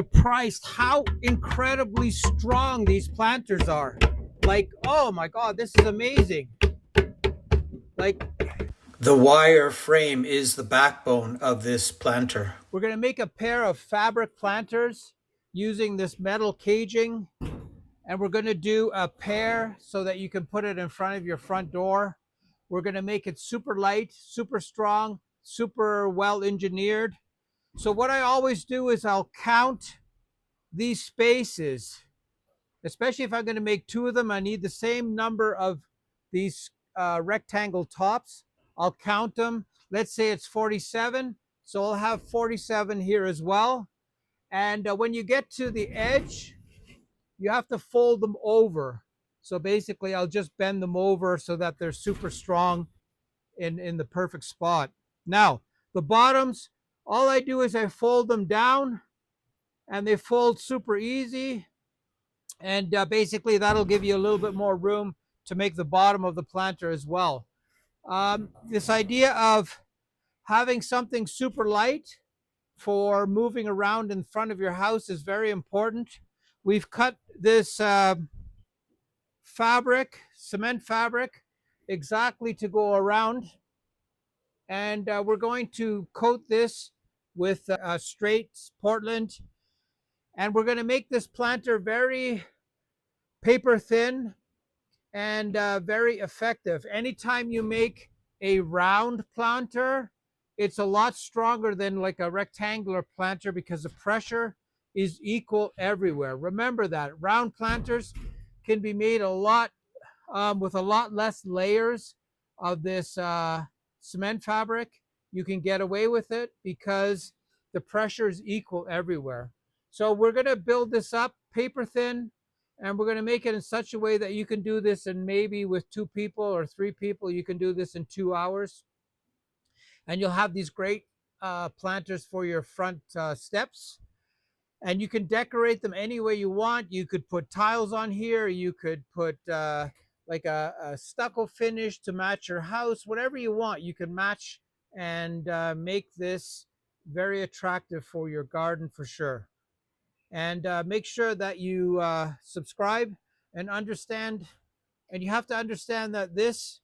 Surprised how incredibly strong these planters are. Like, oh my God, this is amazing. Like, The wire frame is the backbone of this planter. we're going to make a pair of fabric planters using this metal caging. And we're going to do a pair so that you can put it in front of your front door. We're going to make it super light, super strong, super well engineered. So what I always do is I'll count these spaces, especially if I'm going to make two of them. I need the same number of these rectangle tops. I'll count them. Let's say it's 47. So I'll have 47 here as well. And when you get to the edge, you have to fold them over. So basically, I'll just bend them over so that they're super strong in the perfect spot. Now, the bottoms, all I do is I fold them down and they fold super easy. And basically, that'll give you a little bit more room to make the bottom of the planter as well. This idea of having something super light for moving around in front of your house is very important. We've cut this fabric, cement fabric, exactly to go around. And we're going to coat this with straight Portland. And we're going to make this planter very paper thin and very effective. Anytime you make a round planter, it's a lot stronger than like a rectangular planter because the pressure is equal everywhere. Remember that round planters can be made a lot with a lot less layers of this cement fabric. You can get away with it because the pressure is equal everywhere. So we're going to build this up paper thin, and we're going to make it in such a way that you can do this, and maybe with two people or three people, you can do this in 2 hours. And you'll have these great planters for your front steps. And you can decorate them any way you want. You could put tiles on here. You could put like a stucco finish to match your house. Whatever you want, you can match and make this very attractive for your garden for sure. And make sure that you subscribe and understand. And you have to understand that this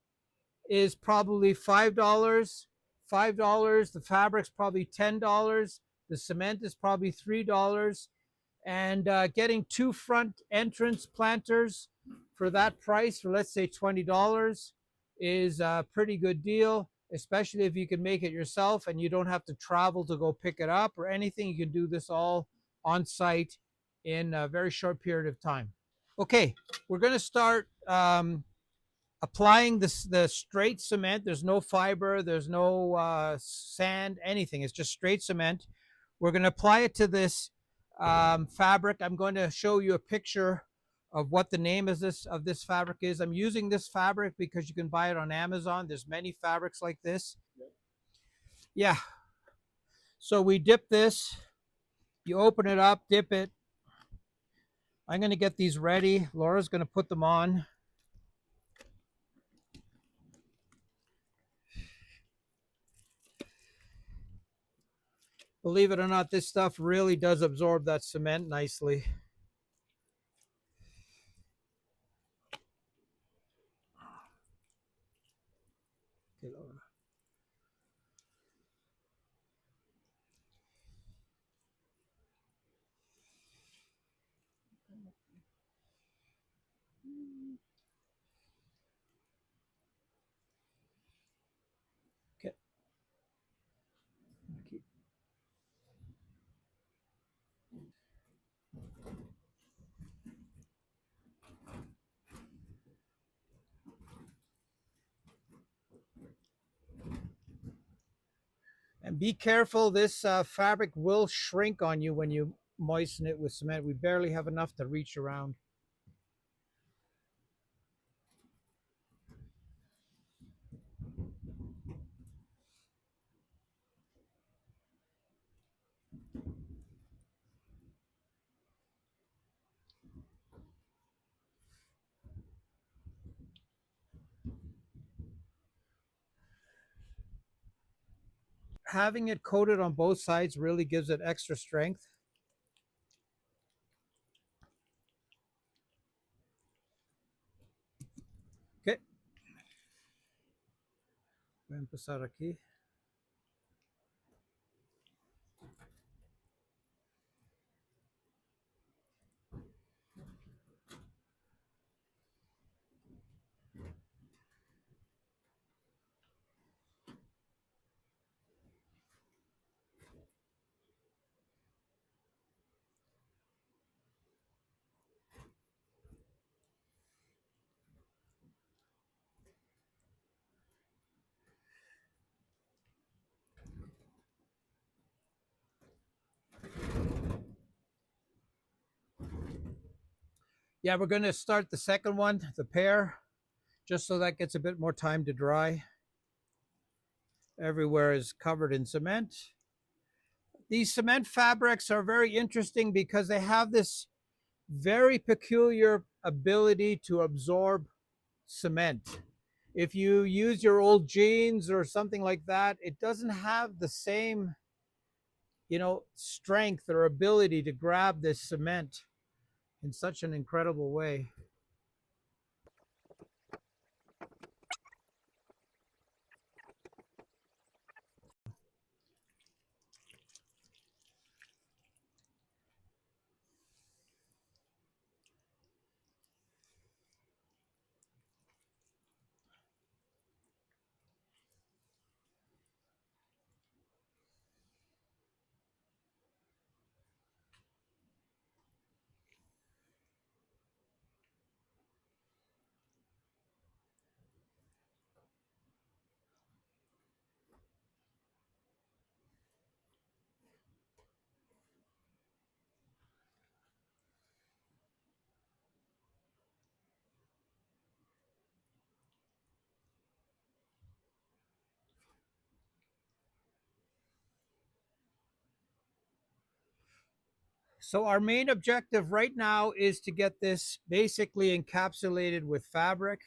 is probably $5. $5. The fabric's probably $10. The cement is probably $3. And getting two front entrance planters for that price, for let's say $20, is a pretty good deal, especially if you can make it yourself and you don't have to travel to go pick it up or anything. You can do this all on site in a very short period of time. Okay, we're going to start applying the straight cement. There's no fiber, there's no sand, anything. It's just straight cement. We're going to apply it to this fabric. I'm going to show you a picture of what the name is of this fabric is. I'm using this fabric because you can buy it on Amazon. There's many fabrics like this. Yeah. So we dip this. You open it up, dip it. I'm going to get these ready. Laura's going to put them on. Believe it or not, this stuff really does absorb that cement nicely. Okay, Laura. Okay. And be careful, this fabric will shrink on you when you moisten it with cement. We barely have enough to reach around. Having it coated on both sides really gives it extra strength. Voy a empezar aquí. Yeah, we're going to start the second one, the pear, just so that gets a bit more time to dry. Everywhere is covered in cement. These cement fabrics are very interesting because they have this very peculiar ability to absorb cement. If you use your old jeans or something like that, it doesn't have the same, strength or ability to grab this cement in such an incredible way. So our main objective right now is to get this basically encapsulated with fabric.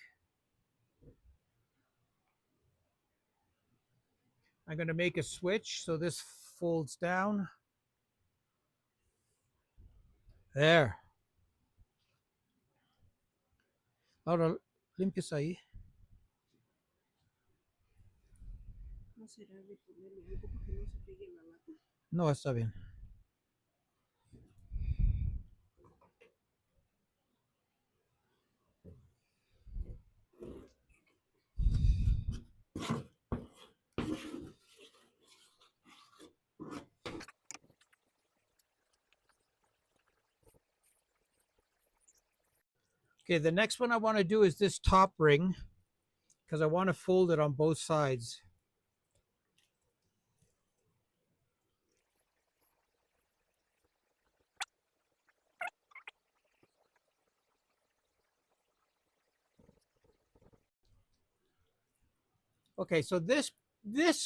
I'm going to make a switch so this folds down. There. Ahora limpias ahí. No, está bien. Okay, the next one I want to do is this top ring because I want to fold it on both sides. Okay, so this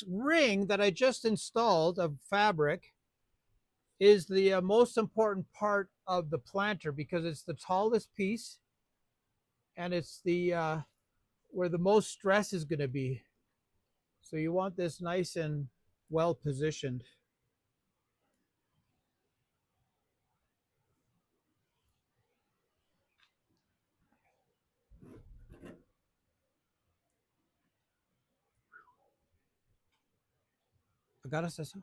ring that I just installed of fabric is the most important part of the planter because it's the tallest piece and it's the where the most stress is going to be. So you want this nice and well positioned. ¿Agarras eso?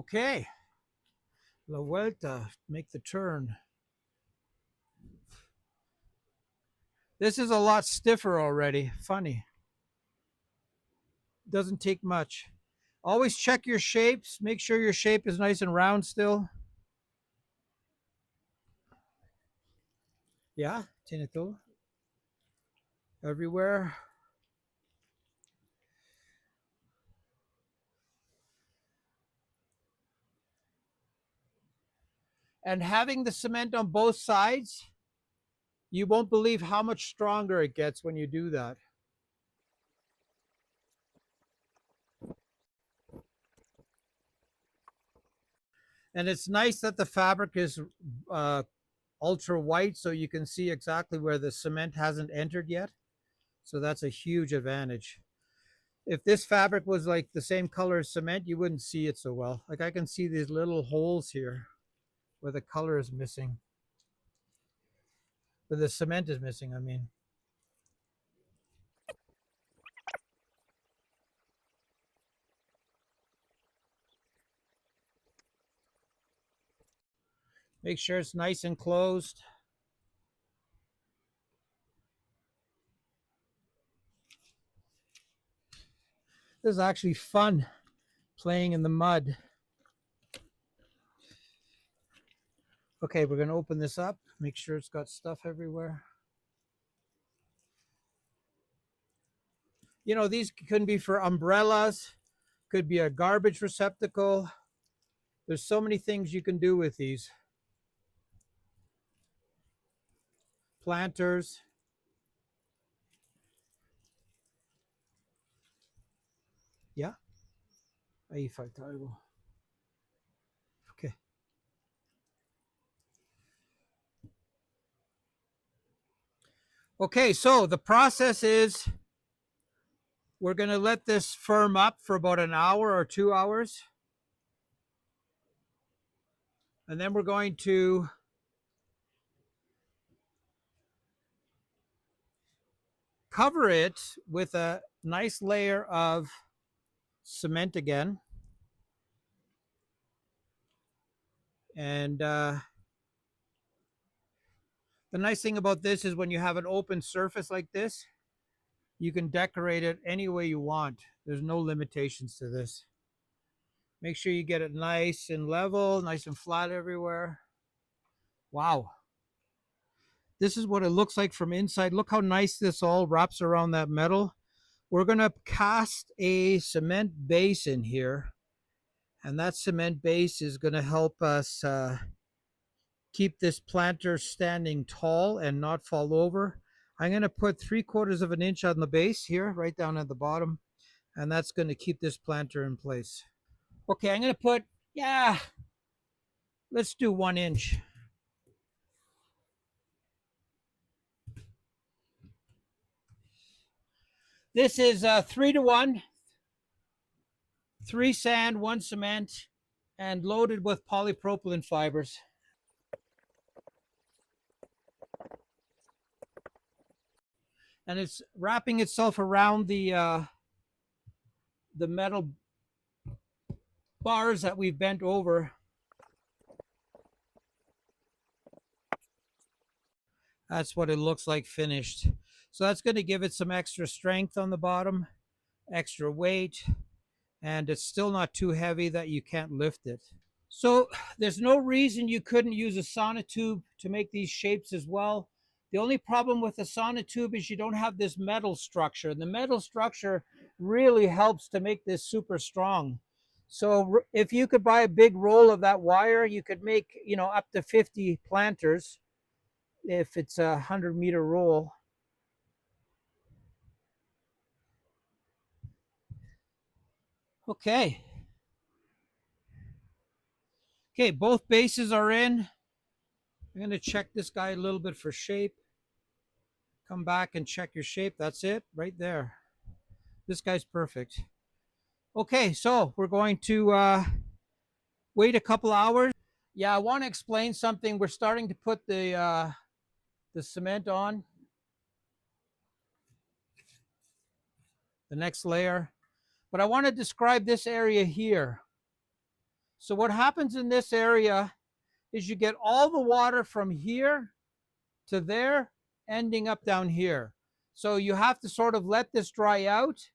Okay. La vuelta, make the turn. This is a lot stiffer already. Funny. Doesn't take much. Always check your shapes. Make sure your shape is nice and round still. Yeah, tiene todo. Everywhere. And having the cement on both sides, you won't believe how much stronger it gets when you do that. And it's nice that the fabric is uh, ultra white so you can see exactly where the cement hasn't entered yet. So that's a huge advantage. If this fabric was like the same color as cement, you wouldn't see it so well. Like I can see these little holes here where the color is missing, where the cement is missing, I mean. Make sure it's nice and closed. This is actually fun, playing in the mud. Okay, we're gonna open this up, make sure it's got stuff everywhere. You know, these can be for umbrellas, could be a garbage receptacle. There's so many things you can do with these. Planters. Yeah. Ahí falta algo. Okay. Okay, so the process is we're going to let this firm up for about an hour or 2 hours. And then we're going to cover it with a nice layer of cement again. And the nice thing about this is when you have an open surface like this, you can decorate it any way you want. There's no limitations to this. Make sure you get it nice and level, nice and flat everywhere. Wow. This is what it looks like from inside. Look how nice this all wraps around that metal. We're going to cast a cement base in here. And that cement base is going to help us keep this planter standing tall and not fall over. I'm going to put 3/4 of an inch on the base here, right down at the bottom. And that's going to keep this planter in place. Okay, I'm going to put, let's do 1 inch. This is 3-to-1, 3 sand, 1 cement, and loaded with polypropylene fibers. And it's wrapping itself around the metal bars that we've bent over. That's what it looks like finished. So that's going to give it some extra strength on the bottom, extra weight, and it's still not too heavy that you can't lift it. So there's no reason you couldn't use a sonotube to make these shapes as well. The only problem with the sonotube is you don't have this metal structure. The metal structure really helps to make this super strong. So if you could buy a big roll of that wire, you could make, you know, up to 50 planters if it's a 100-meter roll. Okay. Okay, both bases are in. I'm going to check this guy a little bit for shape. Come back and check your shape. That's it, right there. This guy's perfect. Okay, so we're going to wait a couple hours. Yeah, I want to explain something. We're starting to put the cement on. The next layer. But I want to describe this area here. So what happens in this area is you get all the water from here to there, ending up down here. So you have to sort of let this dry out,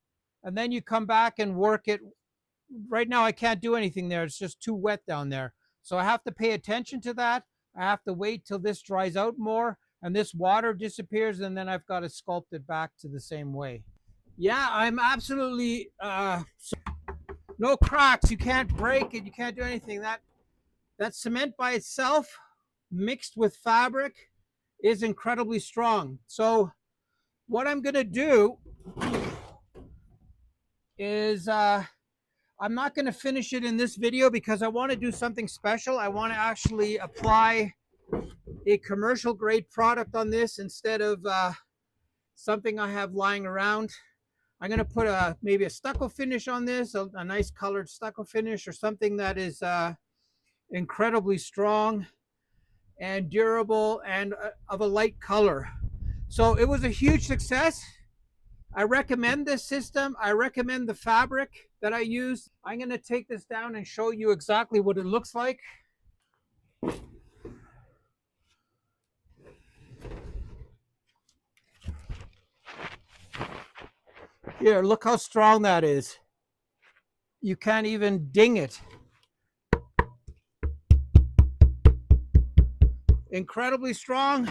and then you come back and work it. Right now I can't do anything there. It's just too wet down there. So I have to pay attention to that. I have to wait till this dries out more and this water disappears, and then I've got to sculpt it back to the same way. Yeah, I'm absolutely no cracks. You can't break it. You can't do anything. That cement by itself, mixed with fabric, is incredibly strong. So what I'm going to do is I'm not going to finish it in this video because I want to do something special. I want to actually apply a commercial grade product on this instead of something I have lying around. I'm going to put maybe a stucco finish on this, a nice colored stucco finish or something that is incredibly strong and durable and of a light color. So it was a huge success. I recommend this system. I recommend the fabric that I used. I'm going to take this down and show you exactly what it looks like. Here, look how strong that is. You can't even ding it. Incredibly strong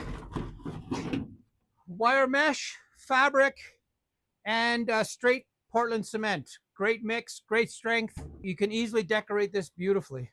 wire mesh, fabric, and straight Portland cement. Great mix, great strength. You can easily decorate this beautifully.